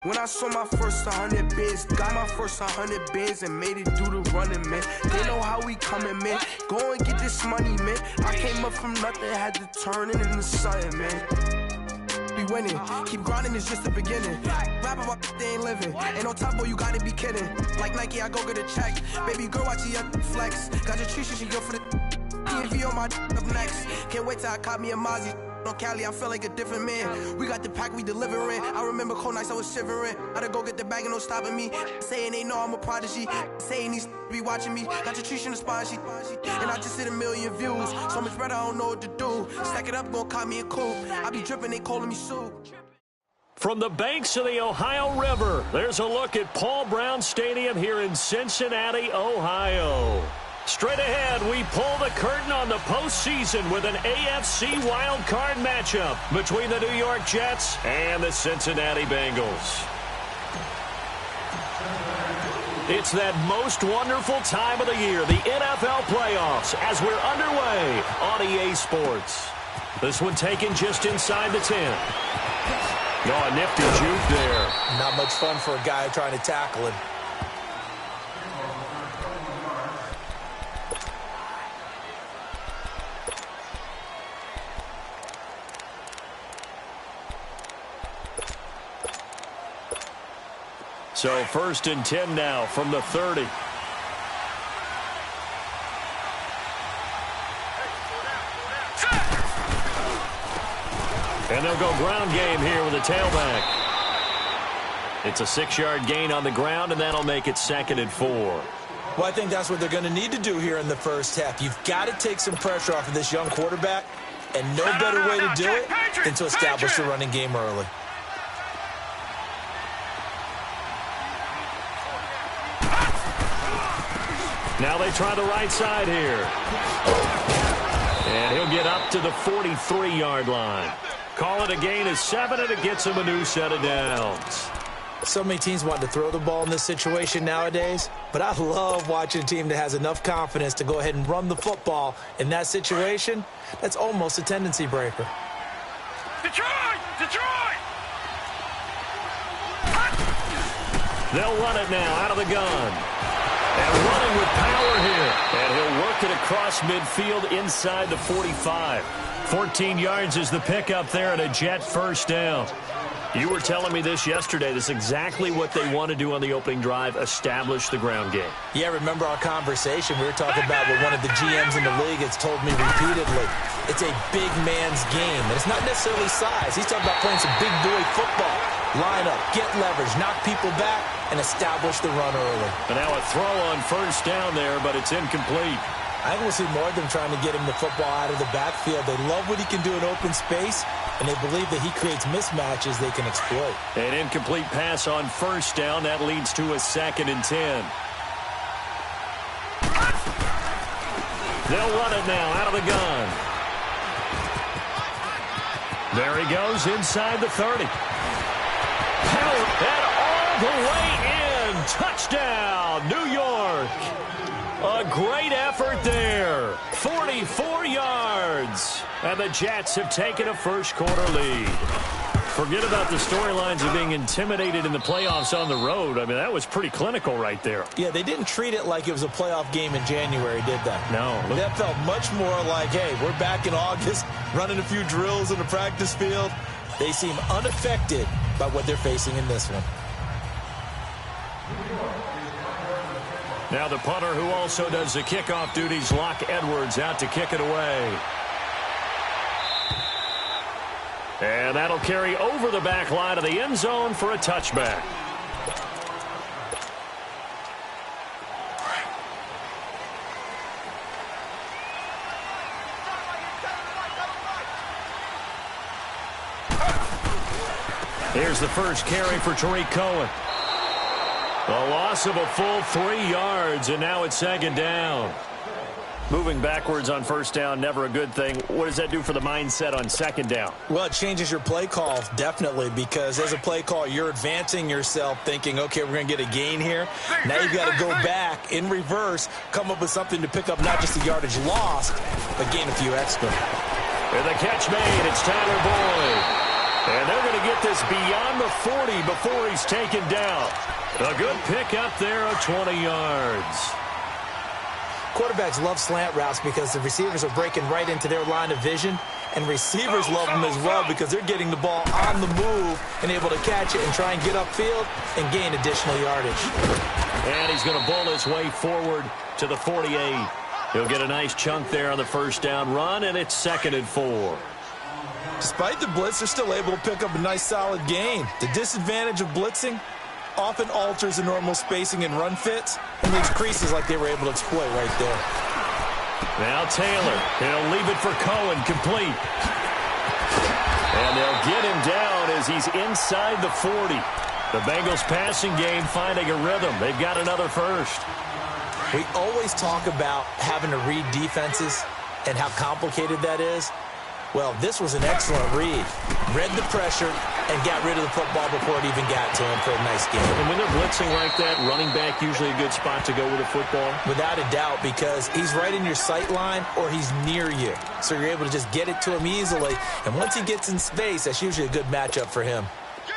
When I saw my first 100 bins, got my first 100 bins and made it do the running, man. They know how we coming, man. Go and get this money, man. I came up from nothing, had to turn it into something, man. We winning, keep grinding, it's just the beginning. Rap about they ain't living, ain't no top boy, you gotta be kidding. Like Nike, I go get a check. Baby girl, watch your flex. Got your tree, she go for the PNV on my up next. Can't wait till I caught me a Mozzie. On Cali, I feel like a different man. We got the pack, we delivering. I remember cold nights, I was shivering. Gotta go get the bag and no stopping me. Saying they know I'm a prodigy. Saying these be watching me. Got your tree in the spine, and I just hit 1 million views. So much better, I don't know what to do. Stack it up, gon' call me a coupe. I be dripping, they calling me Sue. From the banks of the Ohio River, there's a look at Paul Brown Stadium here in Cincinnati, Ohio. Straight ahead, we pull the curtain on the postseason with an AFC wildcard matchup between the New York Jets and the Cincinnati Bengals. It's that most wonderful time of the year, the NFL playoffs, as we're underway on EA Sports. This one taken just inside the 10. Oh, a nifty juke there. Not much fun for a guy trying to tackle him. So 1st and 10 now from the 30. And they'll go ground game here with a tailback. It's a 6-yard gain on the ground, and that'll make it 2nd and 4. Well, I think that's what they're going to need to do here in the first half. You've got to take some pressure off of this young quarterback, and no better way to do it than to establish the running game early. Now they try the right side here. And he'll get up to the 43-yard line. Call it a gain of 7, and it gets him a new set of downs. So many teams want to throw the ball in this situation nowadays, but I love watching a team that has enough confidence to go ahead and run the football. In that situation, that's almost a tendency breaker. Detroit! Detroit! They'll run it now out of the gun. And running with power here. And he'll work it across midfield inside the 45. 14 yards is the pickup there and a Jet first down. You were telling me this yesterday. This is exactly what they want to do on the opening drive, establish the ground game. Yeah, remember our conversation? We were talking about what one of the GMs in the league has told me repeatedly. It's a big man's game, and it's not necessarily size. He's talking about playing some big boy football. Line up, get leverage, knock people back, and establish the run early. And now a throw on first down there, but it's incomplete. I think we'll see more of them trying to get him the football out of the backfield. They love what he can do in open space, and they believe that he creates mismatches they can exploit. An incomplete pass on first down. That leads to a 2nd and 10. They'll run it now out of the gun. There he goes inside the 30. And all the way in. Touchdown, New York. A great effort there. 44 yards. And the Jets have taken a first-quarter lead. Forget about the storylines of being intimidated in the playoffs on the road. I mean, that was pretty clinical right there. Yeah, they didn't treat it like it was a playoff game in January, did they? No. That felt much more like, hey, we're back in August, running a few drills in the practice field. They seem unaffected by what they're facing in this one. Now the punter who also does the kickoff duties, Locke Edwards, out to kick it away. And that'll carry over the back line of the end zone for a touchback. Here's the first carry for Tariq Cohen. A loss of a full 3 yards, and now it's 2nd down. Moving backwards on first down, never a good thing. What does that do for the mindset on 2nd down? Well, it changes your play call, definitely, because as a play call, you're advancing yourself thinking, okay, we're going to get a gain here. Now you've got to go back in reverse, come up with something to pick up not just the yardage lost, but gain a few extra. And the catch made, it's Tyler Boyd. And they're going to get this beyond the 40 before he's taken down. A good pick up there of 20 yards. Quarterbacks love slant routes because the receivers are breaking right into their line of vision, and receivers love them as well because they're getting the ball on the move and able to catch it and try and get upfield and gain additional yardage. And he's going to bowl his way forward to the 48. He'll get a nice chunk there on the first down run, and it's 2nd and 4. Despite the blitz, they're still able to pick up a nice solid gain. The disadvantage of blitzing often alters the normal spacing and run fits and leaves creases like they were able to exploit right there. Now Taylor, he'll leave it for Cohen, complete. And they'll get him down as he's inside the 40. The Bengals passing game finding a rhythm. They've got another first. We always talk about having to read defenses and how complicated that is. Well, this was an excellent read. Read the pressure and got rid of the football before it even got to him for a nice game. And when they're blitzing like that, running back usually a good spot to go with a football? Without a doubt, because he's right in your sight line or he's near you. So you're able to just get it to him easily. And once he gets in space, that's usually a good matchup for him.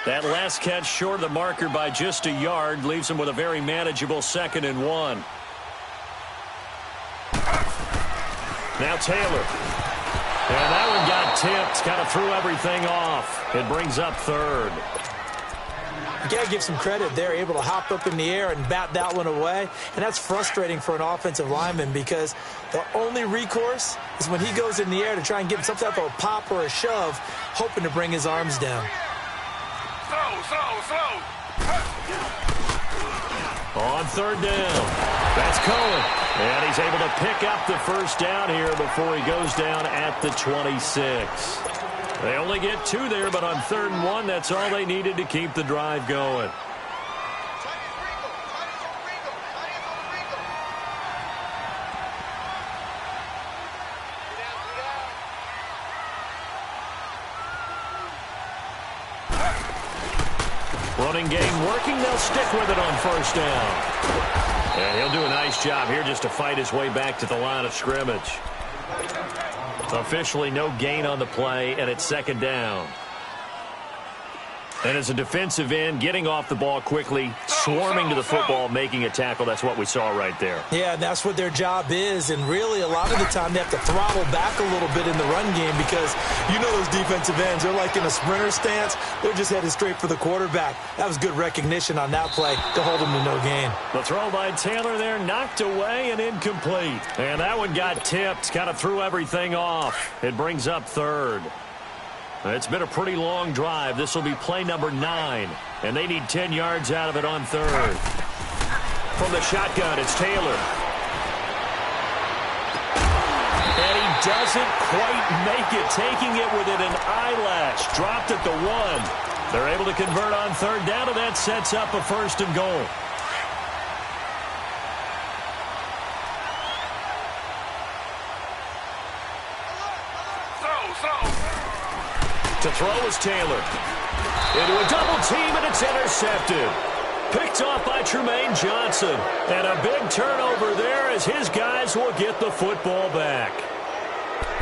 That last catch short of the marker by just a yard leaves him with a very manageable 2nd and 1. Now Taylor. And that one got tipped, kind of threw everything off. It brings up 3rd. You got to give some credit. They're able to hop up in the air and bat that one away. And that's frustrating for an offensive lineman because the only recourse is when he goes in the air to try and get some type of a pop or a shove, hoping to bring his arms down. On 3rd down. That's Cohen. And he's able to pick up the first down here before he goes down at the 26. They only get 2 there, but on 3rd and 1, that's all they needed to keep the drive going. Running game working. They'll stick with it on 1st down. And he'll do a nice job here just to fight his way back to the line of scrimmage. Officially no gain on the play, and it's 2nd down. And as a defensive end, getting off the ball quickly, swarming to the football, making a tackle, that's what we saw right there. Yeah, and that's what their job is. And really, a lot of the time, they have to throttle back a little bit in the run game because you know those defensive ends, they're like in a sprinter stance. They're just headed straight for the quarterback. That was good recognition on that play to hold them to no gain. The throw by Taylor there, knocked away and incomplete. And that one got tipped, kind of threw everything off. It brings up 3rd. It's been a pretty long drive. This will be play number 9. And they need 10 yards out of it on 3rd. From the shotgun, it's Taylor. And he doesn't quite make it, taking it within an eyelash. Dropped at the 1. They're able to convert on 3rd down, and that sets up a 1st and goal. To throw is Taylor. Into a double team, and it's intercepted. Picked off by Tremaine Johnson. And a big turnover there as his guys will get the football back.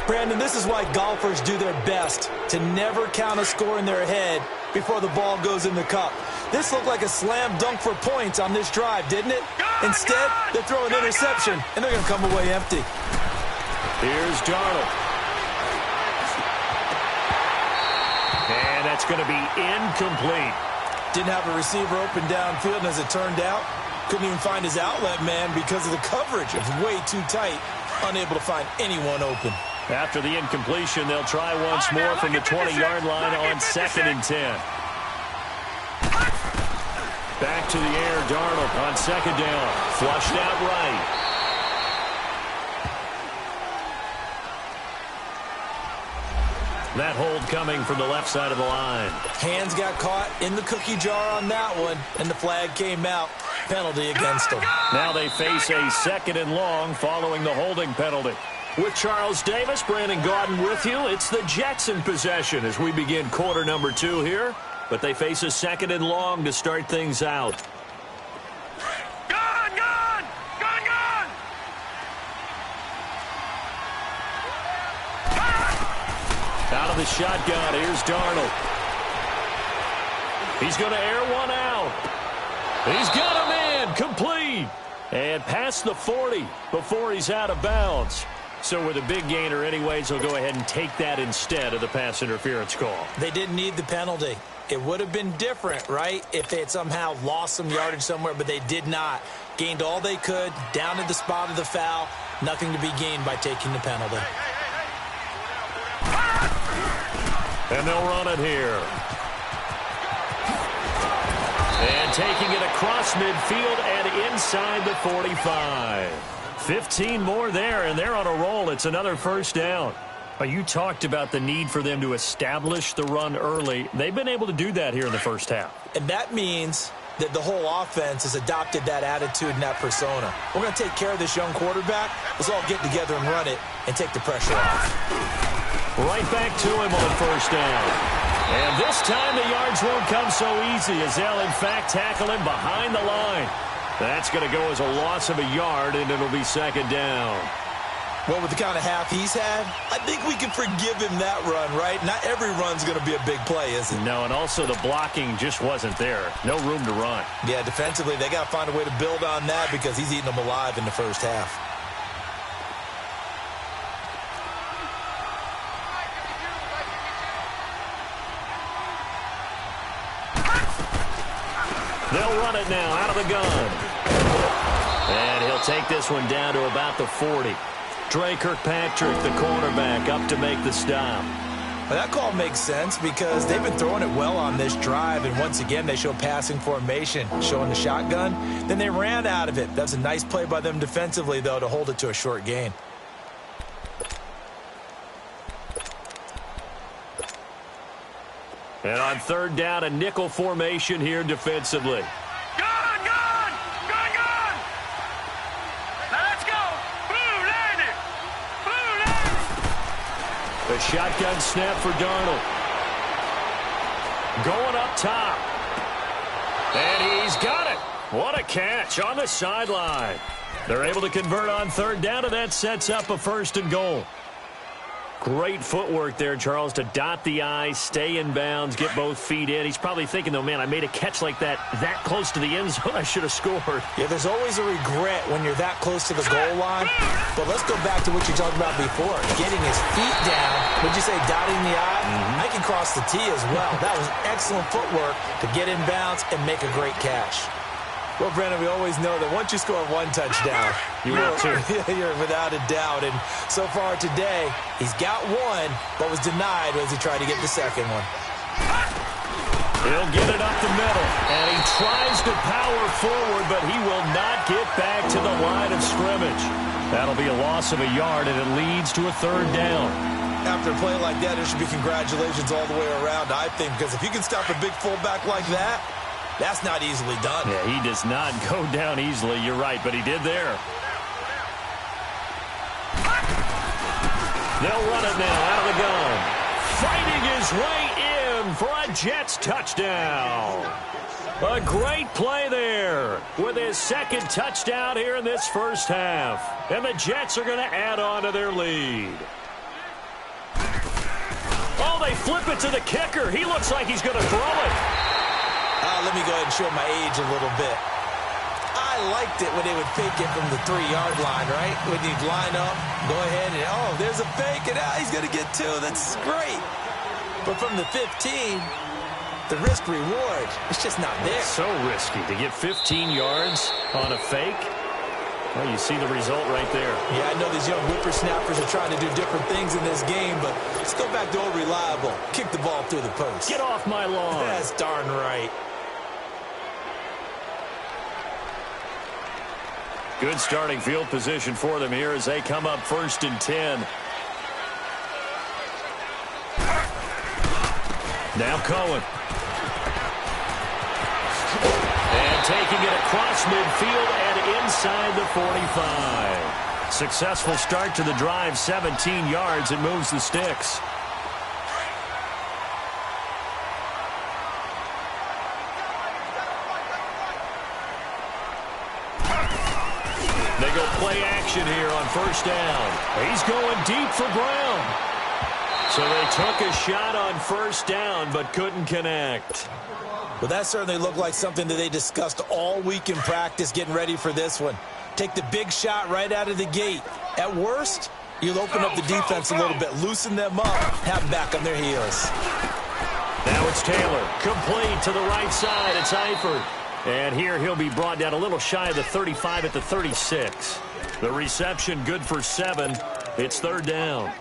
Brandon, this is why golfers do their best to never count a score in their head before the ball goes in the cup. This looked like a slam dunk for points on this drive, didn't it? Instead, they throw an interception, and they're going to come away empty. Here's Darnold. And that's going to be incomplete. Didn't have a receiver open downfield, and as it turned out, couldn't even find his outlet man because of the coverage. It was way too tight, unable to find anyone open. After the incompletion, they'll try once more from the 20-yard line on 2nd and 10. Back to the air, Darnold on 2nd down. Flushed out right. That hold coming from the left side of the line. Hands got caught in the cookie jar on that one, and the flag came out. Penalty against them. Now they face a 2nd and long following the holding penalty. With Charles Davis, Brandon Gaudin with you. It's the Jets in possession as we begin quarter number 2 here. But they face a 2nd and long to start things out. Out of the shotgun, here's Darnold. He's going to air one out. He's got him in. Complete. And past the 40 before he's out of bounds. So with a big gainer anyways, he'll go ahead and take that instead of the pass interference call. They didn't need the penalty. It would have been different, right, if they had somehow lost some yardage somewhere, but they did not. Gained all they could, down to the spot of the foul. Nothing to be gained by taking the penalty. And they'll run it here. And taking it across midfield and inside the 45. 15 more there, and they're on a roll. It's another first down. You talked about the need for them to establish the run early. They've been able to do that here in the first half. And that means that the whole offense has adopted that attitude and that persona. We're going to take care of this young quarterback. Let's all get together and run it and take the pressure off. Right back to him on first down. And this time the yards won't come so easy as they'll, in fact, tackle him behind the line. That's going to go as a loss of a yard, and it'll be second down. Well, with the kind of half he's had, I think we can forgive him that run, right? Not every run's going to be a big play, is it? No, and also the blocking just wasn't there. No room to run. Yeah, defensively, they got to find a way to build on that because he's eating them alive in the first half. They'll run it now out of the gun. And he'll take this one down to about the 40. Dre Kirkpatrick, the cornerback, up to make the stop. Well, that call makes sense because they've been throwing it well on this drive, and once again, they show passing formation, showing the shotgun. Then they ran out of it. That's a nice play by them defensively, though, to hold it to a short gain. And on third down, a nickel formation here defensively. Gun! Now let's go! Blue landed! The shotgun snap for Darnold. Going up top. And he's got it. What a catch on the sideline. They're able to convert on third down, and that sets up a first and goal. Great footwork there, Charles, to dot the I, stay in bounds, get both feet in. He's probably thinking, though, man, I made a catch like that close to the end zone. I should have scored. Yeah, there's always a regret when you're that close to the goal line. But let's go back to what you talked about before. Getting his feet down. Would you say dotting the I? I can cross the T as well. That was excellent footwork to get in bounds and make a great catch. Well, Brandon, we always know that once you score one touchdown, you're without a doubt. And so far today, he's got one, but was denied as he tried to get the second one. He'll get it up the middle, and he tries to power forward, but he will not get back to the line of scrimmage. That'll be a loss of a yard, and it leads to a third down. After a play like that, there should be congratulations all the way around, I think, because if you can stop a big fullback like that, that's not easily done. Yeah, he does not go down easily. You're right, but he did there. They'll run it now out of the gun. Fighting his way in for a Jets touchdown. A great play there with his second touchdown here in this first half. And the Jets are going to add on to their lead. Oh, they flip it to the kicker. He looks like he's going to throw it. Let me go ahead and show my age a little bit. I liked it when they would fake it from the 3-yard line, right? When you'd line up, go ahead and, oh, there's a fake, and he's going to get 2. That's great. But from the 15, the risk-reward, it's just not there. So risky to get 15 yards on a fake. Well, you see the result right there. Yeah, I know these young whippersnappers are trying to do different things in this game, but let's go back to old reliable. Kick the ball through the post. Get off my lawn. That's darn right. Good starting field position for them here as they come up 1st and 10. Now Cohen. And taking it across midfield and inside the 45. Successful start to the drive, 17 yards. It moves the sticks. They go play action here on first down. He's going deep for Brown. So So they took a shot on first down but couldn't connect. Well, that certainly looked like something that they discussed all week in practice getting ready for this one. Take the big shot right out of the gate. At worst, you'll open up the defense a little bit, loosen them up, have them back on their heels. Now it's Taylor. Complete to the right side. It's Eifert. And here he'll be brought down a little shy of the 35 at the 36. The reception good for 7. It's third down.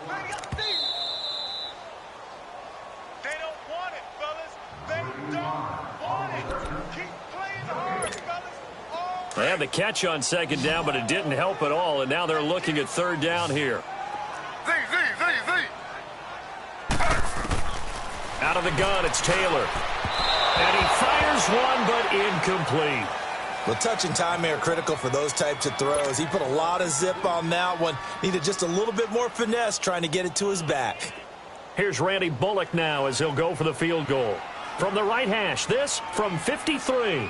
They don't want it, fellas. They don't want it. Keep playing hard, fellas. They had the catch on second down, but it didn't help at all. And now they're looking at third down here. Z. Out of the gun, it's Taylor. And he fires one, but incomplete. Well, touch and timing are critical for those types of throws. He put a lot of zip on that one. Needed just a little bit more finesse trying to get it to his back. Here's Randy Bullock now as he'll go for the field goal. From the right hash, this from 53.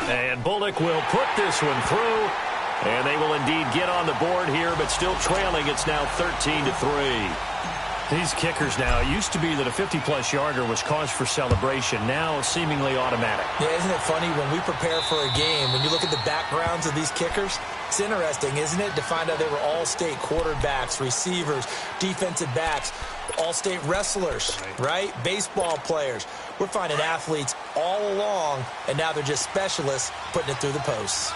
And Bullock will put this one through. And they will indeed get on the board here, but still trailing. It's now 13-3. These kickers now, it used to be that a 50-plus yarder was cause for celebration. Now seemingly automatic. Yeah, isn't it funny when we prepare for a game, when you look at the backgrounds of these kickers, it's interesting, isn't it, to find out they were all-state quarterbacks, receivers, defensive backs, all-state wrestlers, right? Baseball players. We're finding athletes all along, and now they're just specialists putting it through the posts.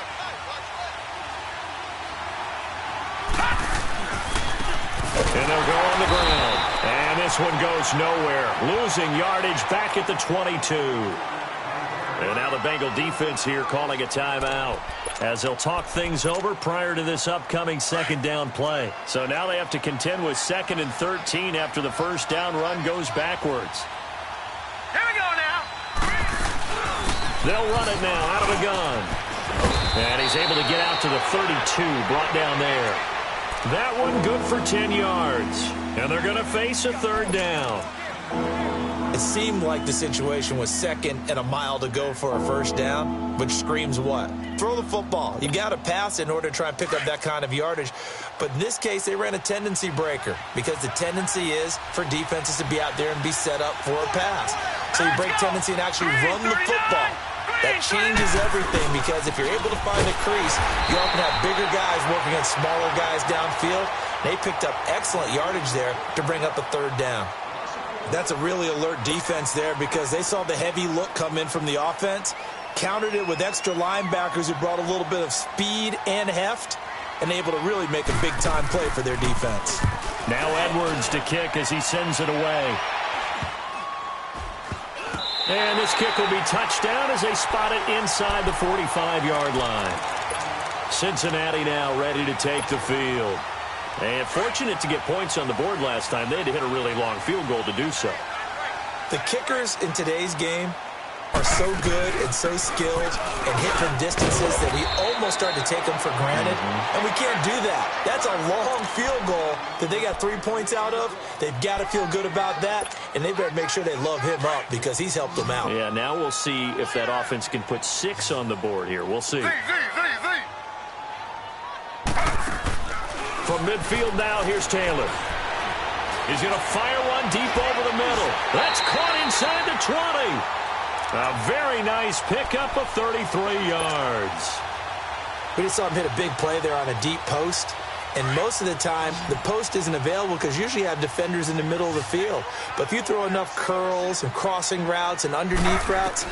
And they'll go on the ground. And this one goes nowhere. Losing yardage back at the 22. And now the Bengal defense here calling a timeout as they'll talk things over prior to this upcoming second down play. So now they have to contend with 2nd and 13 after the first down run goes backwards. Here we go now. They'll run it now out of the gun. And he's able to get out to the 32, brought down there. That one good for 10 yards. And they're going to face a third down. It seemed like the situation was 2nd and a mile to go for a first down, which screams what? Throw the football. You got to pass in order to try and pick up that kind of yardage. But in this case, they ran a tendency breaker because the tendency is for defenses to be out there and be set up for a pass. So you break tendency and actually run the football. That changes everything because if you're able to find a crease, you often have bigger guys working on smaller guys downfield. They picked up excellent yardage there to bring up a third down. That's a really alert defense there because they saw the heavy look come in from the offense, countered it with extra linebackers who brought a little bit of speed and heft, and able to really make a big-time play for their defense. Now Edwards to kick as he sends it away. And this kick will be touchdown as they spot it inside the 45-yard line. Cincinnati now ready to take the field. And fortunate to get points on the board last time. They had to hit a really long field goal to do so. The kickers in today's game are so good and so skilled and hit from distances that we almost start to take them for granted. And we can't do that. That's a long field goal that they got 3 points out of. They've got to feel good about that, and they better make sure they love him up because he's helped them out. Yeah, now we'll see if that offense can put 6 on the board here. We'll see. From midfield now, here's Taylor. He's going to fire one deep over the middle. That's caught inside the 20. A very nice pickup of 33 yards. We just saw him hit a big play there on a deep post. And most of the time, the post isn't available because usually you have defenders in the middle of the field. But if you throw enough curls and crossing routes and underneath routes,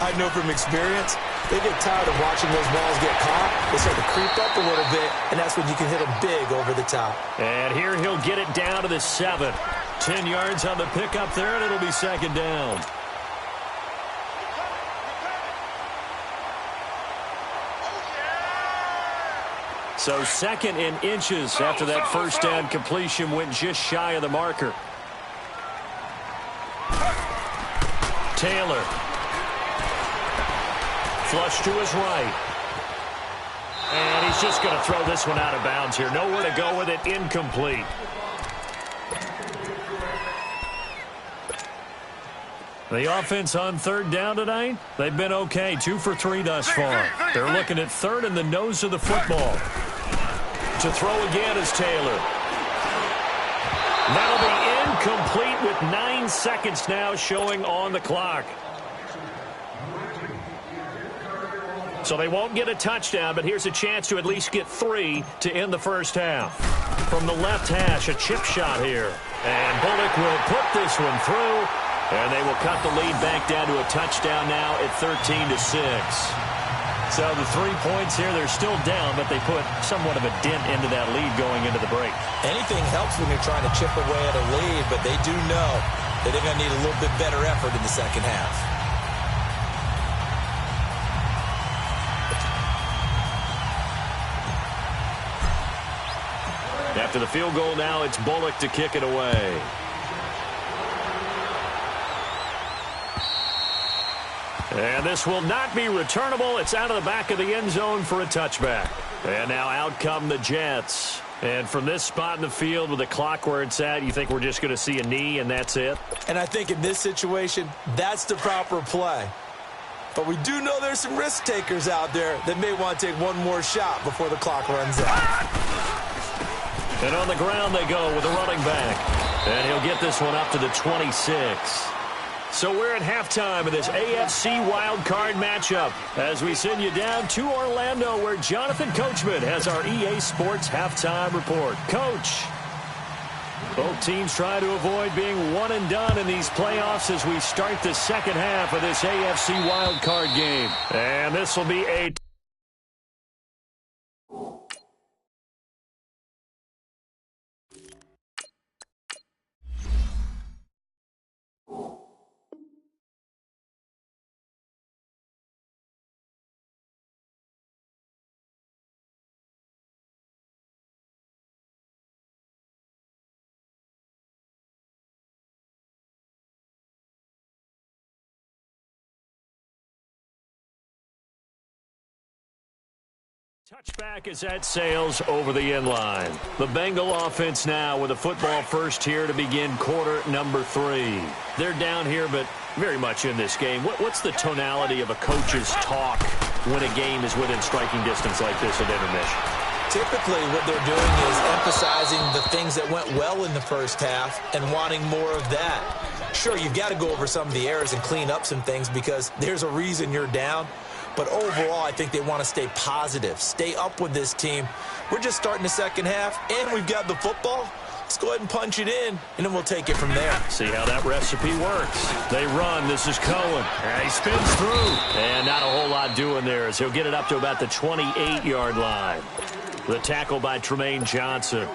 I know from experience, they get tired of watching those balls get caught. They start to creep up a little bit, and that's when you can hit them big over the top. And here he'll get it down to the 7. 10 yards on the pickup there, and it'll be second down. So 2nd and inches after that first down completion went just shy of the marker. Taylor. Flush to his right. And he's just going to throw this one out of bounds here. Nowhere to go with it. Incomplete. The offense on third down tonight, they've been okay. 2 for 3 thus far. They're looking at third and the nose of the football. To throw again is Taylor. That'll be incomplete with 9 seconds now showing on the clock. So they won't get a touchdown, but here's a chance to at least get 3 to end the first half. From the left hash, a chip shot here. And Bullock will put this one through, and they will cut the lead back down to a touchdown now at 13-6. So the 3 points here, they're still down, but they put somewhat of a dent into that lead going into the break. Anything helps when you're trying to chip away at a lead, but they do know that they're going to need a little bit better effort in the second half. After the field goal now, it's Bullock to kick it away. And this will not be returnable. It's out of the back of the end zone for a touchback. And now out come the Jets. And from this spot in the field with the clock where it's at, you think we're just going to see a knee and that's it? And I think in this situation, that's the proper play. But we do know there's some risk takers out there that may want to take one more shot before the clock runs out. And on the ground they go with the running back. And he'll get this one up to the 26. So we're at halftime of this AFC wildcard matchup as we send you down to Orlando where Jonathan Coachman has our EA Sports halftime report. Coach, both teams try to avoid being one and done in these playoffs as we start the second half of this AFC wildcard game. And this will be a touchback is at Sales over the end line. The Bengal offense now with a football first here to begin quarter number 3. They're down here, but very much in this game. What's the tonality of a coach's talk when a game is within striking distance like this at intermission? Typically, what they're doing is emphasizing the things that went well in the first half and wanting more of that. Sure, you've got to go over some of the errors and clean up some things because there's a reason you're down. But overall, I think they want to stay positive, stay up with this team. We're just starting the second half, and we've got the football. Let's go ahead and punch it in, and then we'll take it from there. See how that recipe works. They run. This is Cohen. And he spins through. And not a whole lot doing there as he'll get it up to about the 28-yard line. The tackle by Tremaine Johnson.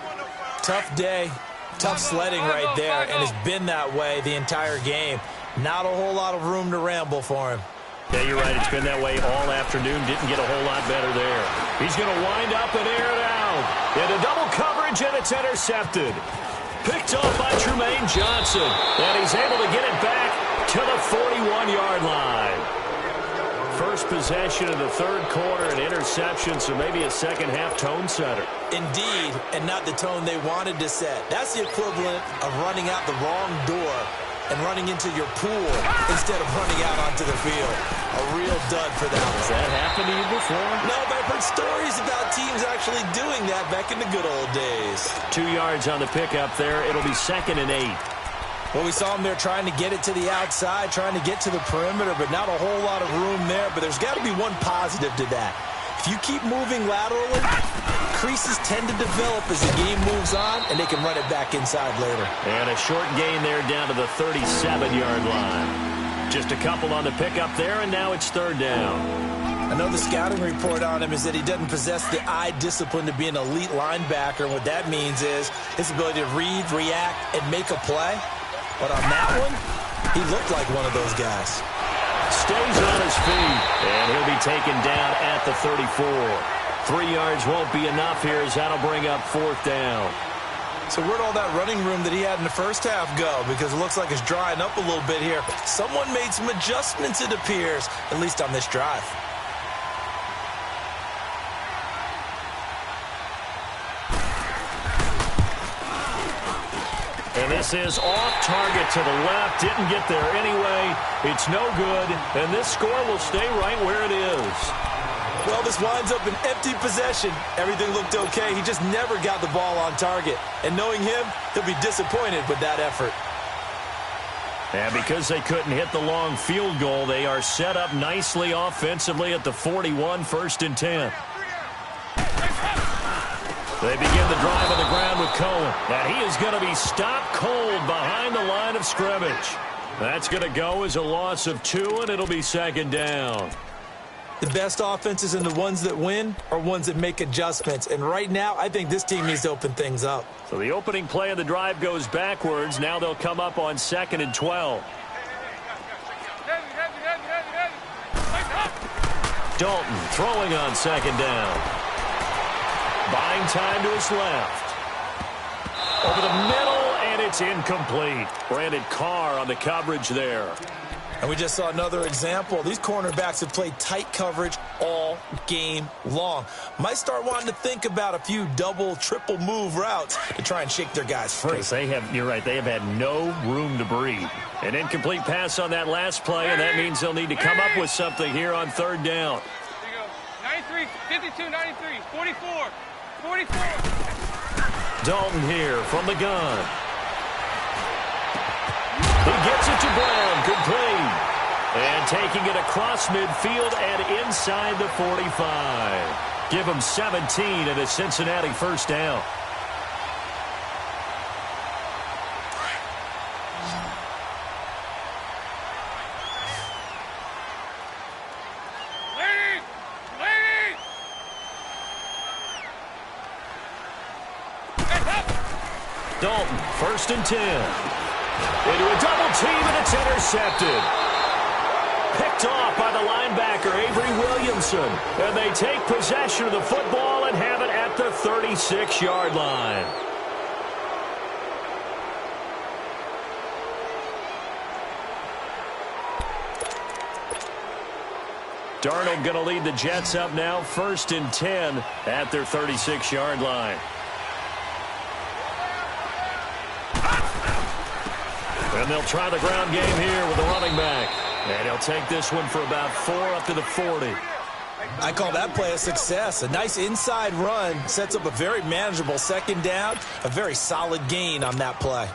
Tough day, tough sledding right there, and it's been that way the entire game. Not a whole lot of room to ramble for him. Yeah, you're right. It's been that way all afternoon. Didn't get a whole lot better there. He's going to wind up and air it out. Into double coverage, and it's intercepted. Picked off by Tremaine Johnson. And he's able to get it back to the 41-yard line. First possession of the third quarter, an interception, so maybe a second-half tone setter. Indeed, and not the tone they wanted to set. That's the equivalent of running out the wrong door and running into your pool instead of running out onto the field. A real dud for that one. Has that happened to you before? No, but I've heard stories about teams actually doing that back in the good old days. 2 yards on the pickup there. It'll be 2nd and 8. Well, we saw them there trying to get it to the outside, trying to get to the perimeter, but not a whole lot of room there. But there's got to be one positive to that. If you keep moving laterally, creases tend to develop as the game moves on, and they can run it back inside later. And a short gain there down to the 37-yard line. Just a couple on the pickup there, and now it's 3rd down. I know the scouting report on him is that he doesn't possess the eye discipline to be an elite linebacker, and what that means is his ability to read, react, and make a play. But on that one, he looked like one of those guys. Stays on his feet, and he'll be taken down at the 34. 3 yards won't be enough here as that'll bring up 4th down. So where'd all that running room that he had in the first half go? Because it looks like it's drying up a little bit here. Someone made some adjustments, it appears, at least on this drive. And this is off target to the left. Didn't get there anyway. It's no good. And this score will stay right where it is. Well, this winds up an empty possession. Everything looked okay. He just never got the ball on target. And knowing him, he'll be disappointed with that effort. And because they couldn't hit the long field goal, they are set up nicely offensively at the 41, 1st and 10. They begin the drive on the ground with Cohen. And he is going to be stopped cold behind the line of scrimmage. That's going to go as a loss of 2, and it'll be 2nd down. The best offenses and the ones that win are ones that make adjustments. And right now, I think this team needs to open things up. So the opening play of the drive goes backwards. Now they'll come up on 2nd and 12. Dalton throwing on 2nd down. Buying time to his left. Over the middle, and it's incomplete. Brandon Carr on the coverage there. And we just saw another example. These cornerbacks have played tight coverage all game long. Might start wanting to think about a few double, triple move routes to try and shake their guys free. You're right, they have had no room to breathe. An incomplete pass on that last play, and that means they'll need to come up with something here on 3rd down. There you go. 93, 52, 93, 44, 44. Dalton here from the gun. He gets it to Brown, complete. And taking it across midfield and inside the 45. Give him 17 and a Cincinnati 1st down. Dalton, 1st and 10. Into a double team, and it's intercepted. Picked off by the linebacker, Avery Williamson. And they take possession of the football and have it at the 36-yard line. Darnold going to lead the Jets up now, 1st and 10 at their 36-yard line. And they'll try the ground game here with the running back. And he'll take this one for about 4 up to the 40. I call that play a success. A nice inside run sets up a very manageable 2nd down. A very solid gain on that play.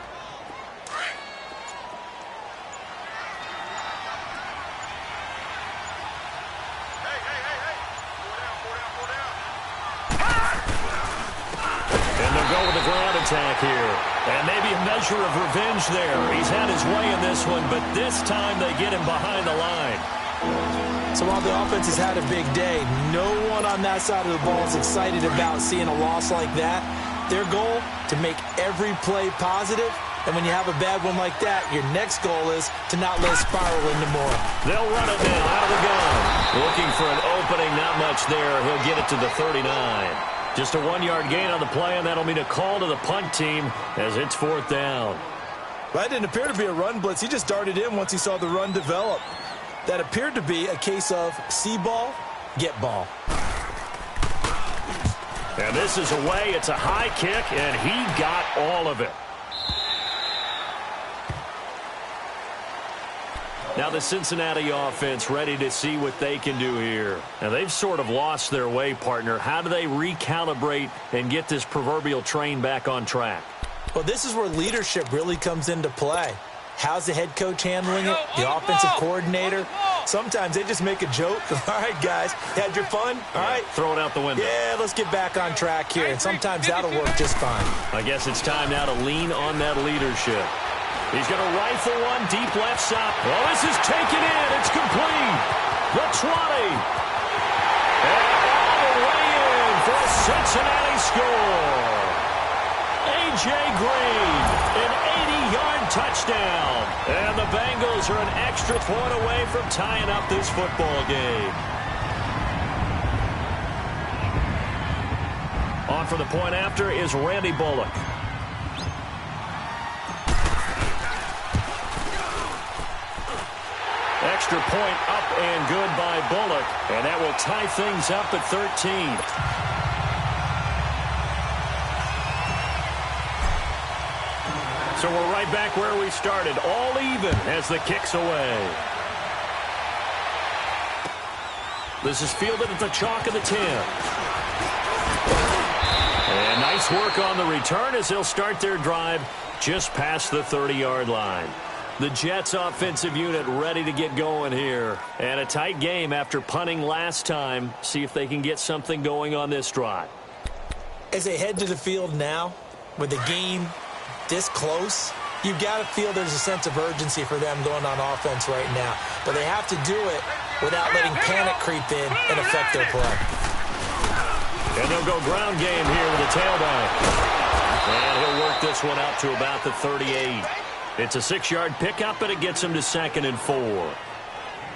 And they'll go with the ground attack here. And maybe a measure of revenge there. He's had his way in this one, but this time they get him behind the line. So while the offense has had a big day, no one on that side of the ball is excited about seeing a loss like that. Their goal, to make every play positive. And when you have a bad one like that, your next goal is to not let it spiral into more. They'll run it now out of the gun. Looking for an opening, not much there. He'll get it to the 39. Just a 1-yard gain on the play, and that'll mean a call to the punt team as it's 4th down. That didn't appear to be a run blitz. He just darted in once he saw the run develop. That appeared to be a case of see ball, get ball. And this is away. It's a high kick, and he got all of it. Now the Cincinnati offense ready to see what they can do here. Now they've sort of lost their way, partner. How do they recalibrate and get this proverbial train back on track? Well, this is where leadership really comes into play. How's the head coach handling it? The offensive coordinator? Sometimes they just make a joke. All right, guys, had your fun? All right. Throw it out the window. Yeah, let's get back on track here. And sometimes that'll work just fine. I guess it's time now to lean on that leadership. He's going to rifle one deep left side. Oh, this is taken in. It's complete. The 20. And all the way in for a Cincinnati score. A.J. Green, an 80-yard touchdown. And the Bengals are an extra point away from tying up this football game. On for the point after is Randy Bullock. Extra point up and good by Bullock. And that will tie things up at 13. So we're right back where we started. All even as the kick's away. This is fielded at the chalk of the 10. And nice work on the return as they'll start their drive just past the 30-yard line. The Jets offensive unit ready to get going here. And a tight game after punting last time. See if they can get something going on this drive. As they head to the field now, with the game this close, you've got to feel there's a sense of urgency for them going on offense right now. But they have to do it without letting panic creep in and affect their play. And they'll go ground game here with the tailback. And he'll work this one out to about the 38. It's a 6-yard pickup, and it gets him to 2nd and 4.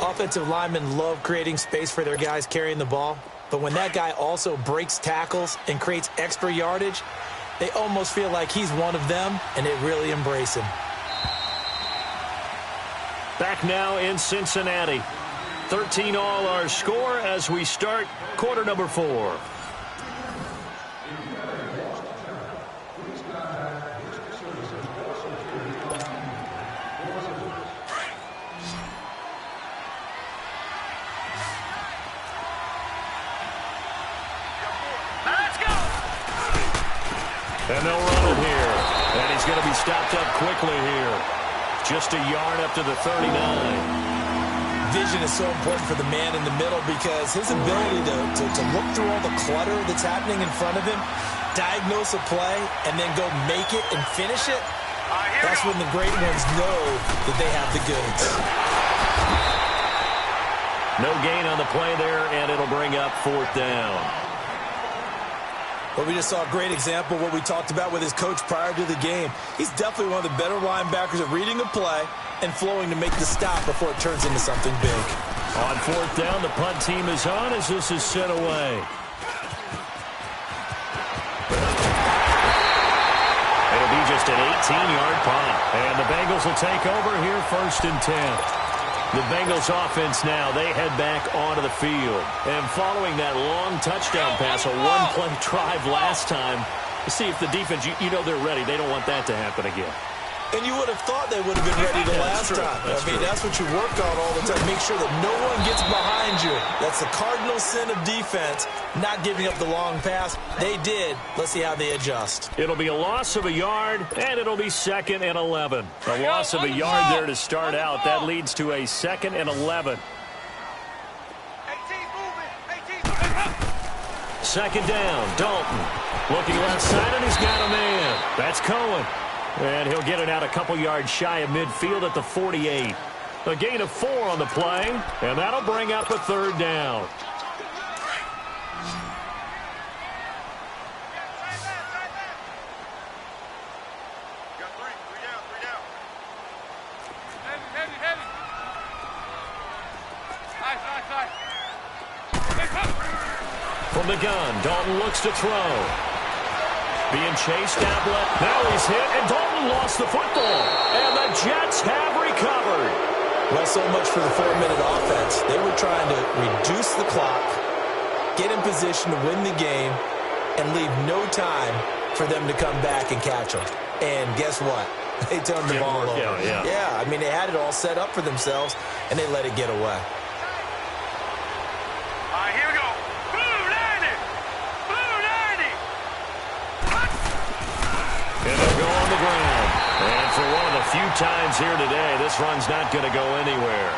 Offensive linemen love creating space for their guys carrying the ball. But when that guy also breaks tackles and creates extra yardage, they almost feel like he's one of them, and they really embrace him. Back now in Cincinnati. 13 all our score as we start quarter number 4. And they'll run it here. And he's going to be stopped up quickly here. Just a yard up to the 39. Vision is so important for the man in the middle because his ability to look through all the clutter that's happening in front of him, diagnose a play, and then go make it and finish it, that's when the great ones know that they have the goods. No gain on the play there, and it'll bring up 4th down. But we just saw a great example of what we talked about with his coach prior to the game. He's definitely one of the better linebackers at reading a play and flowing to make the stop before it turns into something big. On 4th down, the punt team is on as this is sent away. It'll be just an 18-yard punt. And the Bengals will take over here 1st and 10. The Bengals offense now, they head back onto the field. And following that long touchdown pass, a one-play drive last time, to see if the defense, you know they're ready. They don't want that to happen again. And you would have thought they would have been ready the last time. That's what you work on all the time. Make sure that no one gets behind you. That's the cardinal sin of defense, not giving up the long pass. They did. Let's see how they adjust. It'll be a loss of a yard, and it'll be 2nd and 11. A loss of a yard there to start out. That leads to a 2nd and 11. 2nd down, Dalton. Looking left side, and he's got a man. That's Cohen. And he'll get it out a couple yards shy of midfield at the 48. A gain of 4 on the play, and that'll bring up a 3rd down. From the gun, Dalton looks to throw. Being chased out left. Now he's hit, and Dalton lost the football. And the Jets have recovered. Well, so much for the 4-minute offense. They were trying to reduce the clock, get in position to win the game, and leave no time for them to come back and catch them. And guess what? They turned the ball over. Yeah, I mean, they had it all set up for themselves, and they let it get away. Here we go. And they'll go on the ground. And for one of the few times here today, this run's not going to go anywhere.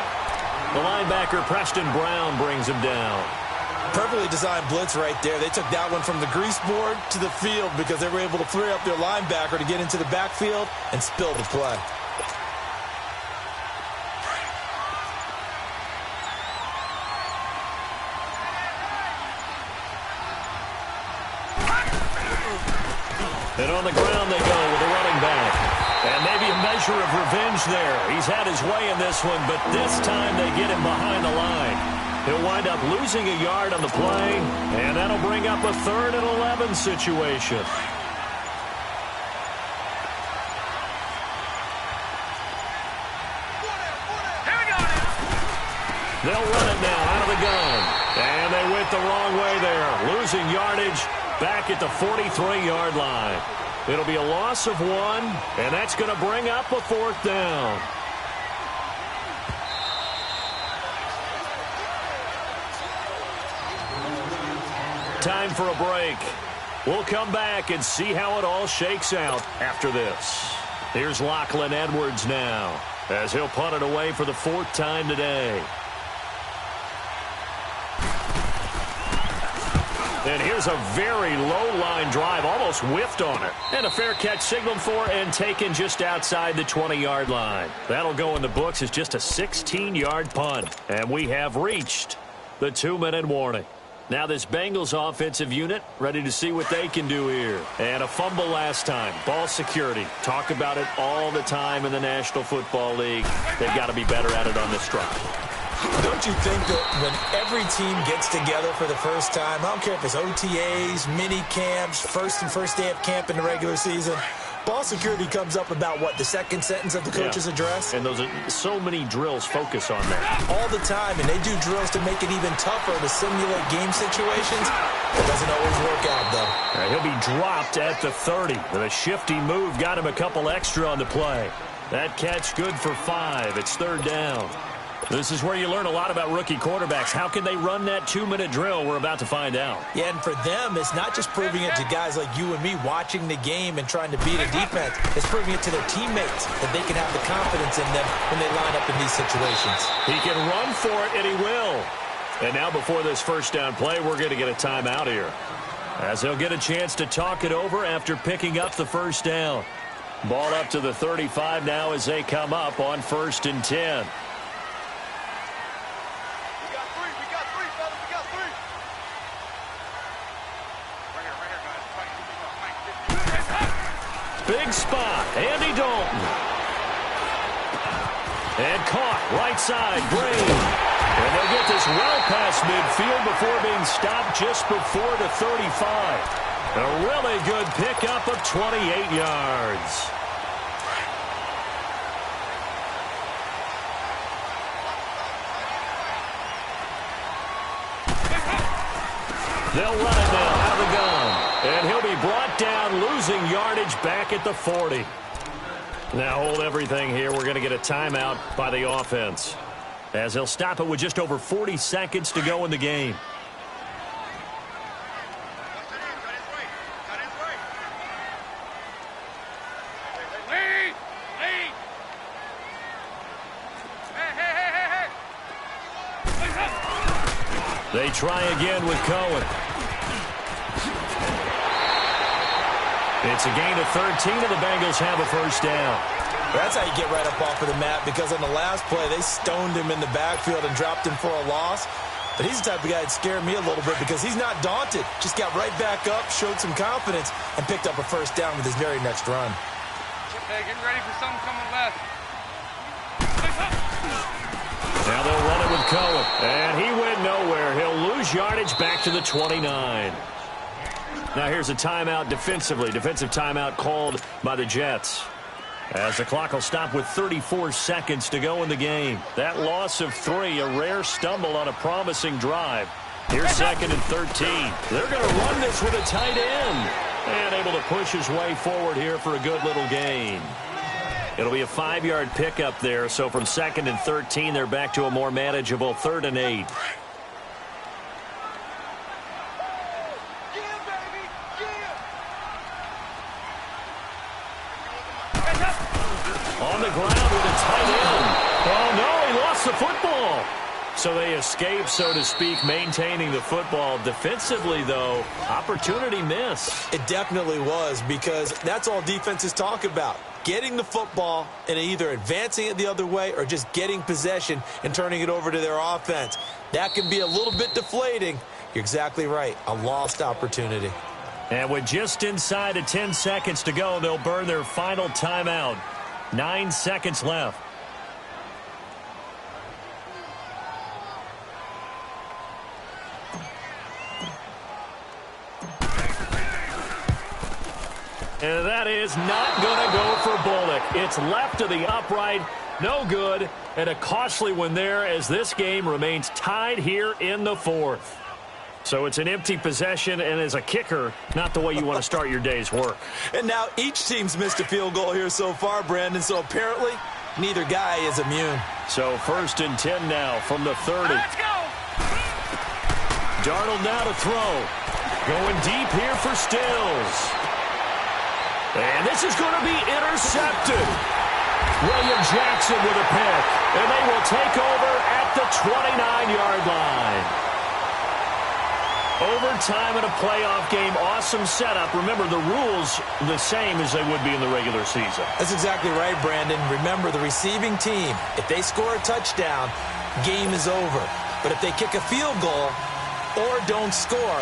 The linebacker, Preston Brown, brings him down. Perfectly designed blitz right there. They took that one from the grease board to the field because they were able to free up their linebacker to get into the backfield and spill the play. And on the ground they go with the running back. And maybe a measure of revenge there. He's had his way in this one, but this time they get him behind the line. He'll wind up losing a yard on the play, and that'll bring up a 3rd and 11 situation. They'll run it now out of the gun. And they went the wrong way there, losing yardage back at the 43-yard line. It'll be a loss of 1, and that's going to bring up a 4th down. time for a break. We'll come back and see how it all shakes out after this. Here's Lachlan Edwards now, as he'll punt it away for the 4th time today. And here's a very low-line drive, almost whiffed on it. And a fair catch signaled for and taken just outside the 20-yard line. That'll go in the books as just a 16-yard punt. And we have reached the 2-minute warning. Now this Bengals offensive unit ready to see what they can do here. And a fumble last time. Ball security. Talk about it all the time in the National Football League. They've got to be better at it on this drive. Don't you think that when every team gets together for the first time, I don't care if it's OTAs, mini camps, first day of camp in the regular season, ball security comes up about, what, the second sentence of the coach's address? And those are so many drills focus on that. All the time, and they do drills to make it even tougher to simulate game situations. It doesn't always work out, though. He'll be dropped at the 30. With a shifty move, got him a couple extra on the play. That catch good for 5. It's 3rd down. This is where you learn a lot about rookie quarterbacks. How can they run that 2-minute drill? We're about to find out. Yeah, and for them, it's not just proving it to guys like you and me watching the game and trying to beat a defense. It's proving it to their teammates that they can have the confidence in them when they line up in these situations. He can run for it, and he will. And now before this first down play, we're going to get a timeout here, as they'll get a chance to talk it over after picking up the first down. Ball up to the 35 now as they come up on 1st and 10. Big spot, Andy Dalton. And caught, right side, Green. And they'll get this well past midfield before being stopped just before the 35. A really good pickup of 28 yards. They'll run it now out of the gun. And he'll be brought down, losing yardage back at the 40. Now hold everything here. We're going to get a timeout by the offense, as they'll stop it with just over 40 seconds to go in the game. They try again with Cohen. It's a gain of 13, and the Bengals have a first down. That's how you get right up off of the mat, because on the last play, they stoned him in the backfield and dropped him for a loss. But he's the type of guy that scared me a little bit, because he's not daunted. Just got right back up, showed some confidence, and picked up a first down with his very next run. Hey, get ready for something coming left. Now they'll run it with Cohen. And he went nowhere. He'll lose yardage back to the 29. Now here's a timeout defensively. Defensive timeout called by the Jets, as the clock will stop with 34 seconds to go in the game. That loss of 3, a rare stumble on a promising drive. Here's 2nd and 13. They're going to run this with a tight end. And able to push his way forward here for a good little gain. It'll be a 5-yard pickup there. So from 2nd and 13, they're back to a more manageable 3rd and 8. On the ground with a tight end. Oh, no, he lost the football. So they escape, so to speak, maintaining the football. Defensively, though, opportunity miss. It definitely was, because that's all defenses talk about. Getting the football and either advancing it the other way or just getting possession and turning it over to their offense. That can be a little bit deflating. You're exactly right. A lost opportunity. And with just inside of 10 seconds to go, they'll burn their final timeout. 9 seconds left. And that is not going to go for Bullock. It's left to the upright. No good. And a costly one there, as this game remains tied here in the 4th. So it's an empty possession, and as a kicker, not the way you want to start your day's work. And now each team's missed a field goal here so far, Brandon. So apparently, neither guy is immune. So 1st and 10 now from the 30. Let's go! Darnold now to throw. Going deep here for Stills. And this is going to be intercepted. William Jackson with a pick. And they will take over at the 29-yard line. Overtime in a playoff game, awesome setup. Remember, the rules the same as they would be in the regular season. That's exactly right, Brandon. Remember, the receiving team, if they score a touchdown, game is over. But if they kick a field goal or don't score,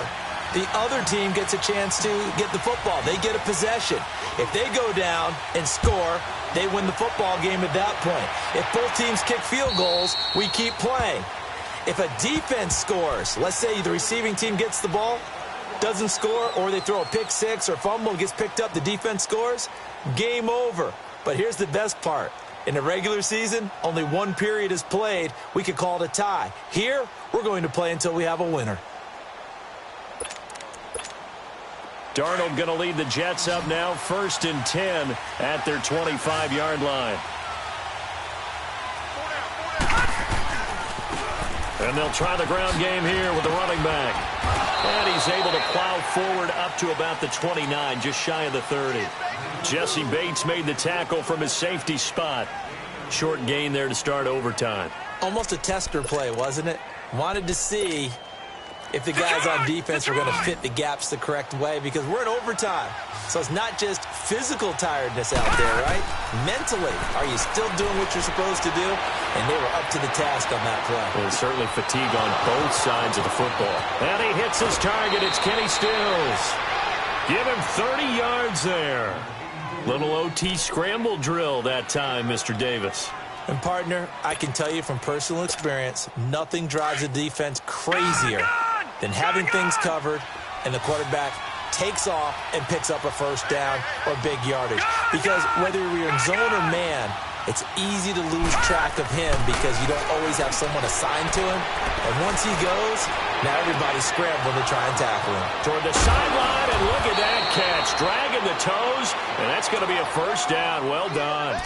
the other team gets a chance to get the football. They get a possession. If they go down and score, they win the football game at that point. If both teams kick field goals, we keep playing. If a defense scores, let's say the receiving team gets the ball, doesn't score, or they throw a pick six or fumble, gets picked up, the defense scores, game over. But here's the best part. In the regular season, only one period is played. We could call it a tie. Here, we're going to play until we have a winner. Darnold going to lead the Jets up now, 1st and 10 at their 25-yard line. And they'll try the ground game here with the running back. And he's able to plow forward up to about the 29, just shy of the 30. Jesse Bates made the tackle from his safety spot. Short gain there to start overtime. Almost a tester play, wasn't it? Wanted to see if the guys on defense were going to fit the gaps the correct way, because we're in overtime. So it's not just physical tiredness out there, right? Mentally, are you still doing what you're supposed to do? And they were up to the task on that play. Well, certainly fatigue on both sides of the football. And he hits his target. It's Kenny Stills. Give him 30 yards there. Little OT scramble drill that time, Mr. Davis. And, partner, I can tell you from personal experience, nothing drives a defense crazier than having things covered and the quarterback takes off and picks up a first down or big yardage. Because whether you're in zone or man, it's easy to lose track of him because you don't always have someone assigned to him. And once he goes, now everybody's scrambling to try and tackle him. Toward the sideline, and look at that catch. Dragging the toes, and that's going to be a first down. Well done.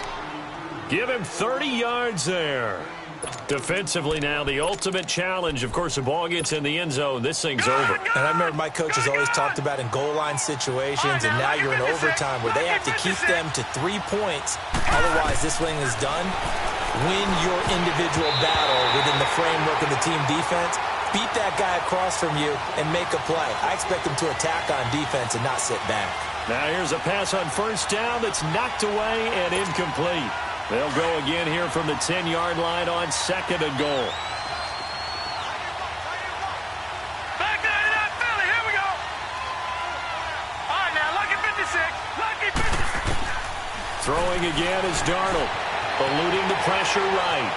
Give him 30 yards there. Defensively now, the ultimate challenge. Of course, the ball gets in the end zone. This thing's over. And I remember my coaches always talked about in goal line situations, and now you're in overtime where they have to keep them to 3 points. Otherwise, this thing is done. Win your individual battle within the framework of the team defense. Beat that guy across from you and make a play. I expect them to attack on defense and not sit back. Now here's a pass on first down that's knocked away and incomplete. They'll go again here from the 10-yard line on 2nd and goal. Back there to that Philly. Here we go. All right, now, lucky 56. Lucky 56. Throwing again is Darnold. Eluding the pressure right.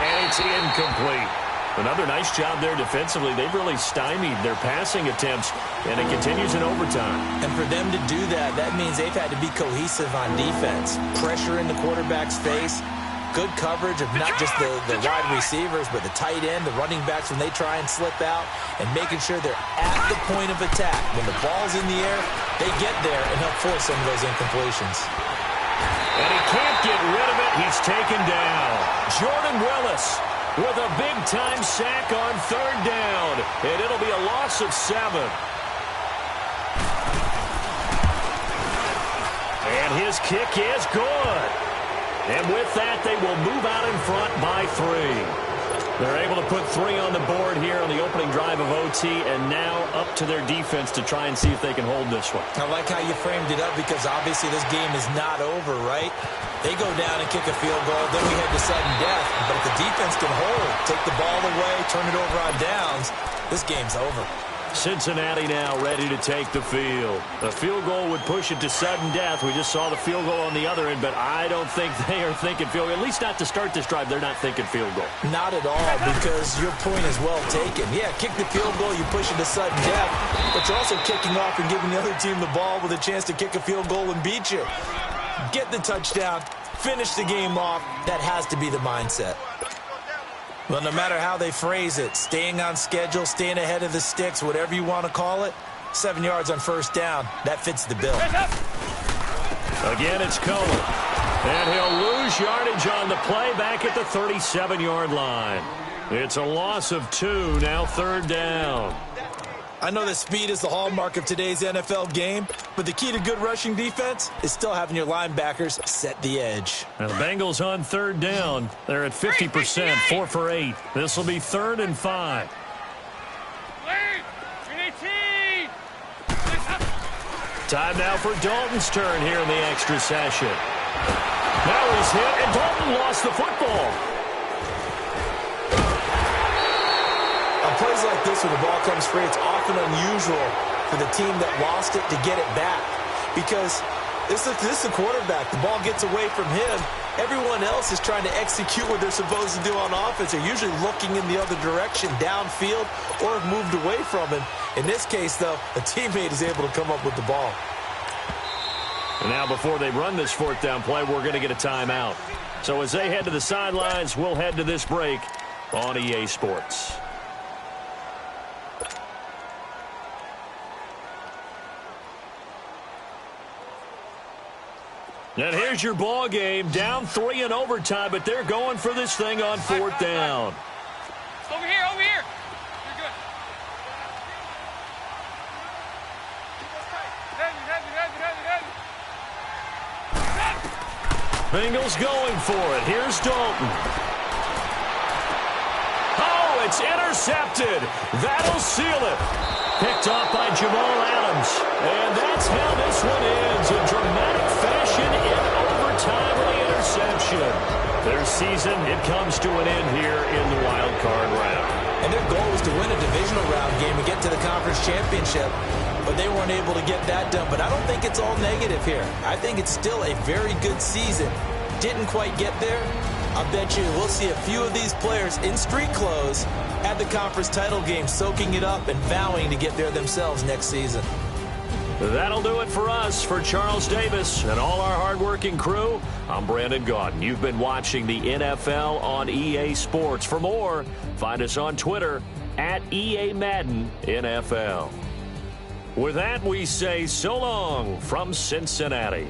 And it's incomplete. Another nice job there defensively. They've really stymied their passing attempts, and it continues in overtime. And for them to do that, that means they've had to be cohesive on defense. Pressure in the quarterback's face, good coverage of not just the wide receivers, but the tight end, the running backs when they try and slip out, and making sure they're at the point of attack. When the ball's in the air, they get there and help force some of those incompletions. And he can't get rid of it. He's taken down. Jordan Willis with a big-time sack on 3rd down, and it'll be a loss of 7. And his kick is good. And with that, they will move out in front by 3. They're able to put 3 on the board here on the opening drive of OT, and now up to their defense to try and see if they can hold this one. I like how you framed it up because obviously this game is not over, right? They go down and kick a field goal, then we head to sudden death. But if the defense can hold, take the ball away, turn it over on downs, this game's over. Cincinnati now ready to take the field. A field goal would push it to sudden death. We just saw the field goal on the other end, but I don't think they are thinking field goal. At least not to start this drive. They're not thinking field goal. Not at all, because your point is well taken. Yeah, kick the field goal, you push it to sudden death, but you're also kicking off and giving the other team the ball with a chance to kick a field goal and beat you. Get the touchdown, finish the game off. That has to be the mindset. Well, no matter how they phrase it, staying on schedule, staying ahead of the sticks, whatever you want to call it, 7 yards on first down, that fits the bill. Again, it's Cohen. And he'll lose yardage on the play back at the 37-yard line. It's a loss of 2, now 3rd down. I know that speed is the hallmark of today's NFL game, but the key to good rushing defense is still having your linebackers set the edge. Now the Bengals on third down. They're at 50%, 4 for 8. This will be 3rd and 5. Time now for Dalton's turn here in the extra session. Now he's hit, and Dalton lost the football. On plays like this, when the ball comes free, it's often unusual for the team that lost it to get it back. Because this is the quarterback. The ball gets away from him. Everyone else is trying to execute what they're supposed to do on offense. They're usually looking in the other direction, downfield, or have moved away from him. In this case, though, a teammate is able to come up with the ball. And now before they run this 4th down play, we're going to get a timeout. So as they head to the sidelines, we'll head to this break on EA Sports. And here's your ball game, down 3 in overtime, but they're going for this thing on 4th down. Over here, over here. You're good. Bengals going for it. Here's Dalton. Oh, it's intercepted. That'll seal it. Picked off by Jamal Adams. And that's how this one ends. A dramatic fashion in overtime with the interception. Their season, it comes to an end here in the wild card round. And their goal was to win a divisional round game and get to the conference championship. But they weren't able to get that done. But I don't think it's all negative here. I think it's still a very good season. Didn't quite get there. I bet you we'll see a few of these players in street clothes at the conference title game, soaking it up and vowing to get there themselves next season. That'll do it for us. For Charles Davis and all our hardworking crew, I'm Brandon Gaudin. You've been watching the NFL on EA Sports. For more, find us on Twitter at EA Madden NFL. With that, we say so long from Cincinnati.